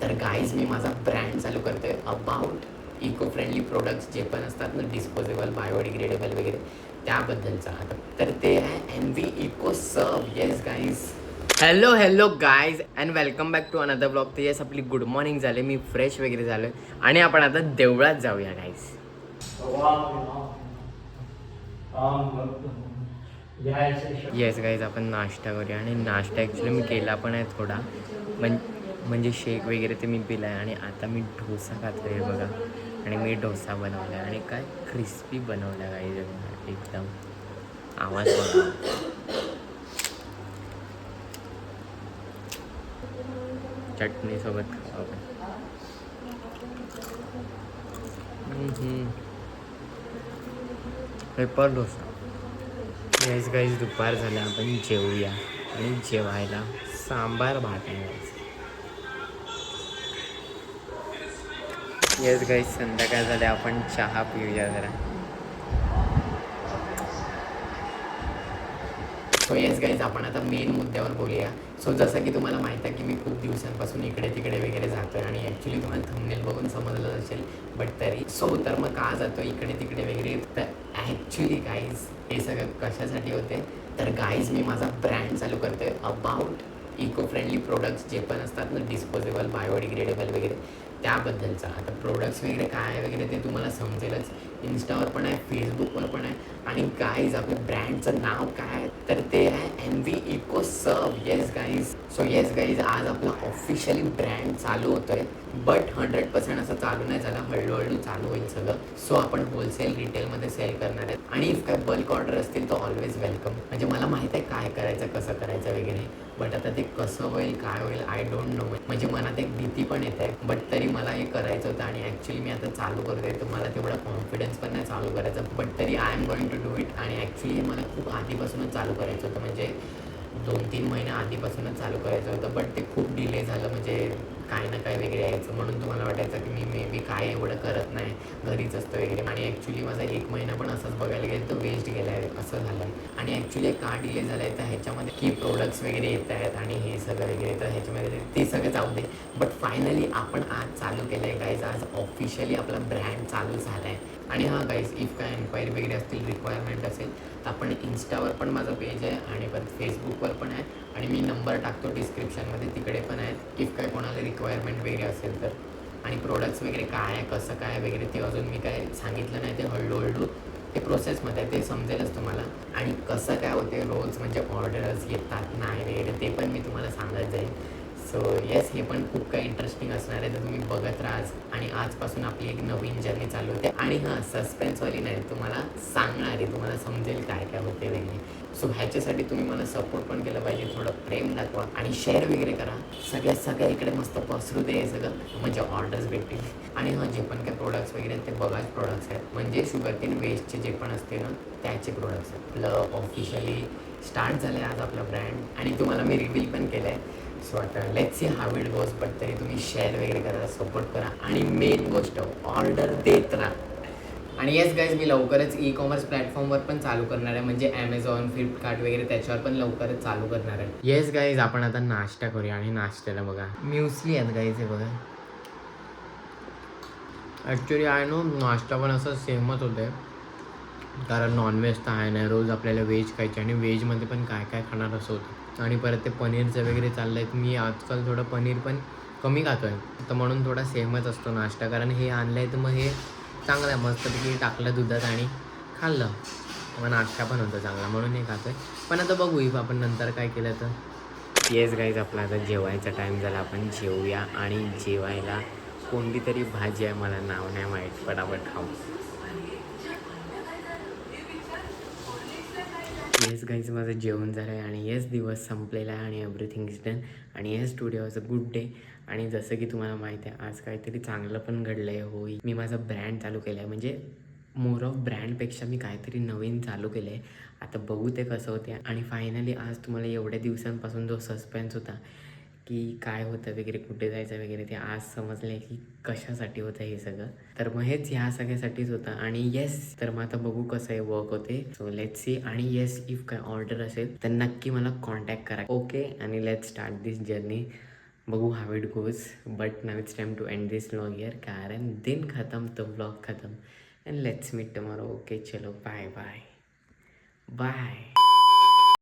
तर गाईज मी माझा ब्रँड चालू करतोय अबाउट इको फ्रेंडली प्रोडक्ट्स जे पण असतात ना, डिस्पोजेबल बायोडिग्रेडेबल वगैरे त्याबद्दलचा. तर ते आहे एनव्ही इको सर्व. Yes guys, hello hello guys and welcome back to another blog. तर येस, आपली गुड मॉर्निंग झाले, मी फ्रेश वगैरे झालो आणि आपण आता देवळात जाऊया गाईज. येस गाईज, आपण नाश्ता करूया. आणि नाश्ता ॲक्च्युली मी केला पण आहे थोडा, म्हणजे शेक वगैरे ते मी पिला आहे. आणि आता मी डोसा खातो आहे बघा. आणि मी डोसा बनवला आहे आणि काय क्रिस्पी बनवला गाईज एकदम. आवाज बघा. चटणीसोबत खावा आपण. पेपर डोसा. येस गाईज, दुपार झाला, आपण जेवूया. आणि जेवायला सांबार भात आहे गाईज. येस गाईज, संध्याकाळ झाले, आपण चहा पिऊया जरा. सो येस गाईज, आपण आता मेन मुद्द्यावर बोलूया. सो जसं की तुम्हाला माहीत आहे की मी खूप दिवसांपासून इकडे तिकडे वगैरे जातो आहे. आणि ॲक्च्युली तुम्हाला थंबनेल बघून समजलं असेल, बट तरी तर मग का जातो इकडे तिकडे वगैरे. तर ॲक्च्युली गाईज हे सगळं कशासाठी होते, तर गाईज मी माझा ब्रँड चालू करतो आहे अबाउट इको फ्रेंडली प्रोडक्ट्स जे पण असतात ना, डिस्पोजेबल बायोडिग्रेडेबल वगैरे त्याबद्दलचा. आता प्रोडक्ट्स वगैरे काय वगैरे ते तुम्हाला समजेलच. इन्स्टावर पण आहे, फेसबुकवर पण आहे. आणि गाईज आपल्या ब्रँडचं नाव काय, तर ते आहे एनव्ही इको सर्व. Yes guys. So yes guys, आज आपला ऑफिशियली ब्रँड चालू होतोय. बट 100% असं चालू नाही झालं, हळूहळू चालू होईल सगळं. सो आपण होलसेल रिटेलमध्ये सेल करणार आहे. आणि इफ काय बल्क ऑर्डर असतील तर ऑलवेज वेलकम. म्हणजे मला माहीत आहे काय करायचं, कसं करायचं वगैरे, बट आता ते कसं होईल, काय होईल, आय डोंट नो. म्हणजे मनात एक भीती पण येत आहे, बट तरी मला हे करायचं होतं. आणि ॲक्च्युली मी आता चालू करतोय, तर मला तेवढा कॉन्फिडन्स पण नाही चालू करायचा, बट तरी I am going to do it. आणि ॲक्च्युली मला खूप आधीपासूनच चालू करायचं होतं, म्हणजे 2-3 महिने आधीपासूनच चालू करायचं होतं. बट ते खूप डिले झालं, म्हणजे काय ना काय वगैरे यायचं, म्हणून तुम्हाला वाटायचं की मी मे बी काय एवढं करत नाही, घरीच असतं वगैरे. आणि ॲक्च्युली माझा 1 महिना पण असंच बघायला गेलं तर वेस्ट गेला आहे, असं झालं आहे. आणि ॲक्च्युली का डिले झालं आहे, तर ह्याच्यामध्ये की प्रोडक्ट्स वगैरे येत आहेत आणि हे सगळं वगैरे, तर ह्याच्यामध्ये ते सगळं जाऊ दे. बट फायनली आपण आज चालू केलं आहे गाईज. आज ऑफिशियली आपला ब्रँड चालू झाला आहे. आणि हां गाईज, इफ काय एन्क्वायरी वगैरे असतील, रिक्वायरमेंट असेल, तर आपण इन्स्टावर पण माझं पेज आहे आणि परत फेसबुकवर पण आहे. आणि मी नंबर टाकतो डिस्क्रिप्शनमध्ये, तिकडे पण आहेत, इफ काय कोणाला रिक्वायरमेंट वगैरे असेल तर. आणि प्रोडक्ट्स वगैरे काय आहे, कसं काय वगैरे, ते अजून मी काय सांगितलं नाही. ते हळूहळू ते प्रोसेसमध्ये आहे, ते समजेलच तुम्हाला. आणि कसं काय होते रोज, म्हणजे ऑर्डर्स येतात नाही वगैरे, ते पण मी तुम्हाला सांगत जाईल. सो येस, हे पण खूप काही इंटरेस्टिंग असणार आहे, तर तुम्ही बघत राहा. आणि आजपासून आपली एक नवीन जर्नी चालू होते. आणि हां, सस्पेन्सवाली नाही, तुम्हाला सांगणार आहे, तुम्हाला समजेल काय काय होते वगैरे. सो ह्याच्यासाठी तुम्ही मला सपोर्ट पण केलं पाहिजे, थोडं प्रेम दाखवा आणि शेअर वगैरे करा. सगळ्या इकडे मस्त पसरू दे हे सगळं, म्हणजे ऑर्डर्स भेटतील. आणि हां, जे पण काही प्रोडक्ट्स वगैरे आहेत ते बघाच प्रोडक्ट्स आहेत, म्हणजे शुगरकेन वेस्टचे जे पण असते ना, त्याचे प्रोडक्ट्स आहेत. आपलं ऑफिशियली स्टार्ट झालं आहे आज आपला ब्रँड, आणि तुम्हाला मी रिव्हील पण केलं आहे. सो आता let's see how it goes. But तरी तुम्ही शेअर वगैरे करा, सपोर्ट करा, आणि मेन गोष्ट ऑर्डर देत राहा. आणि येस गाईज, मी लवकरच ई कॉमर्स प्लॅटफॉर्मवर पण चालू करणार आहे, म्हणजे ॲमेझॉन, फ्लिपकार्ट वगैरे त्याच्यावर पण लवकरच चालू करणार आहे. येस गाईज, आपण आता नाश्ता करूया. आणि नाश्त्याला बघा म्युसली आहेत गाईज, हे बघा. ॲक्च्युली आहे नो, नाश्ता पण असं सेमच होते, कारण नॉनव्हेज तर आहे नाही, रोज आपल्याला व्हेज खायचे. आणि व्हेजमध्ये पण काय काय खाणार असं होतं. आणि परत ते पनीरचं वगैरे चाललं आहे, मी आजकाल थोडं पनीर पण कमी खातो आहे, तर म्हणून थोडा सेमच असतो नाश्ता. कारण हे आणलं आहे तर मग हे चांगलं आहे, मस्तपैकी टाकलं दुधात आणि खाल्लं, मग नाश्ता पण होतो चांगला, म्हणून हे खातो आहे. पण आता बघू इफ आपण नंतर काय केलं तर. येस गाईज, आपला आता जेवायचा टाईम झाला, आपण जेवूया. आणि जेवायला कोणती तरी भाजी आहे, मला नाव नाही माहीत, पटापट खाऊ. येस गाईज, माझं जेवण झालं आहे. आणि येस, दिवस संपलेला आहे आणि एव्हरीथिंग इज डन. आणि yes, today was a good day. आणि जसं की तुम्हाला माहिती आहे, आज काहीतरी चांगलं पण घडलं आहे. होई, मी माझा ब्रँड चालू केला आहे, म्हणजे मोर ऑफ ब्रँडपेक्षा मी काहीतरी नवीन चालू केलं आहे. आता बघू ते कसं होते. आणि फायनली आज तुम्हाला एवढ्या दिवसांपासून जो सस्पेन्स होता की काय होतं वगैरे, कुठे जायचं वगैरे, ते आज समजलं की कशासाठी होतं हे सगळं. तर मग हेच ह्या सगळ्यासाठीच होतं. आणि येस, तर मग आता बघू कसं हे वर्क होते. So let's see. आणि येस, इफ काय ऑर्डर असेल तर नक्की मला कॉन्टॅक्ट करा. ओके, आणि लेट्स स्टार्ट दिस जर्नी. बघू how it goes. But now it's time to end this vlog here, कारण दिन खत्म तो व्लॉग खत्म. And let's meet tomorrow. Okay चलो बाय बाय बाय.